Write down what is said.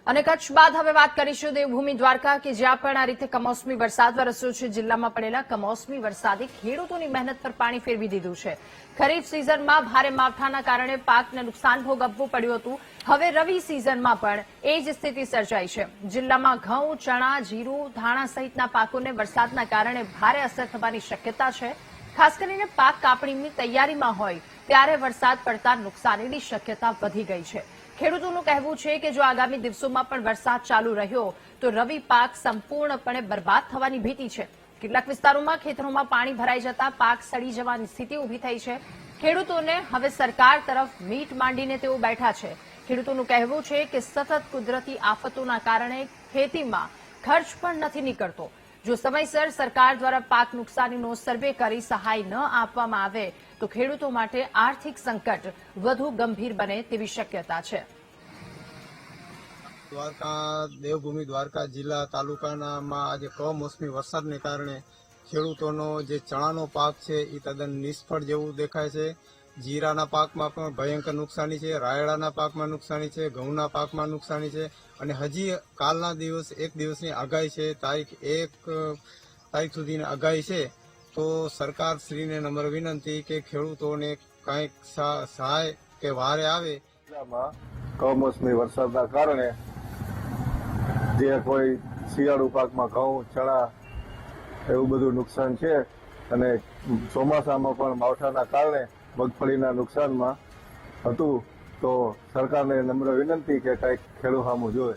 અને કચ્છ બાદ હવે વાત કરીશું દેવભૂમિ દ્વારકા કે જ્યાં પણ આ રીતે કમોસમી વરસાદ વરસ્યો છે। જિલ્લામાં પડેલા કમોસમી વરસાદે ખેડૂતોની મહેનત પર પાણી ફેરવી દીધું છે। ખરીફ સિઝનમાં ભારે માવઠાના કારણે પાકને નુકસાન ભોગવવું પડ્યું હતું। હવે રવિ સિઝનમાં પણ એ જ સ્થિતિ સર્જાઈ છે। જિલ્લામાં ઘઉં, ચણા, જીરું, ધાણા સહિતના પાકોને વરસાદના કારણે ભારે અસર થવાની શક્યતા છે। ખાસ કરીને પાક કાપણીની તૈયારીમાં હોય ત્યારે વરસાદ પડતા નુકસાનીની શક્યતા વધી ગઈ છે। ખેડૂતોનું કહેવું છે કે જો આગામી દિવસોમાં પણ વરસાદ ચાલુ રહ્યો તો રવિ પાક સંપૂર્ણપણે બરબાદ થવાની ભીતિ છે। કેટલાક વિસ્તારોમાં ખેતરોમાં પાણી ભરાઈ જતા પાક સડી જવાની સ્થિતિ ઊભી થઈ છે। ખેડૂતોને હવે સરકાર તરફ મીટ માંડીને તેઓ બેઠા છે। ખેડૂતોનું કહેવું છે કે સતત કુદરતી આફતોના કારણે ખેતીમાં ખર્ચ પણ નથી નીકળતો। જો સમયસર સરકાર દ્વારા પાક નુકસાનીનો સર્વે કરી સહાય ન આપવામાં આવે તો ખેડૂતો માટે આર્થિક સંકટ વધુ ગંભીર બને તેવી શક્યતા છે। દ્વારકા દેવભૂમિ દ્વારકા જિલ્લા તાલુકામાં આજે કમોસમી વરસાદને કારણે ખેડૂતોનો જે ચણાનો પાક છે એ તદ્દન નિષ્ફળ જેવું દેખાય છે। જીરાના પાકમાં પણ ભયંકર નુકસાની છે, રાયડાના પાકમાં નુકસાની છે, ઘઉંના પાકમાં નુકસાની છે અને હજી કાલના દિવસ એક દિવસની આગાહી છે, તારીખ 1 તારીખ સુધીની આગાહી છે। તો સરકારશ્રીને નમ્ર વિનંતી કે ખેડૂતોને કંઈક સહાય કે વારે આવે। જિલ્લામાં કમોસમી વરસાદના કારણે જે કોઈ શિયાળુ પાકમાં ઘઉં, ચણા એવું બધું નુકસાન છે અને ચોમાસામાં પણ માવઠાના કારણે મગફળીના નુકસાનમાં હતું। તો સરકારને નમ્ર વિનંતી કે કંઈક ખેડૂત સામું જોવે।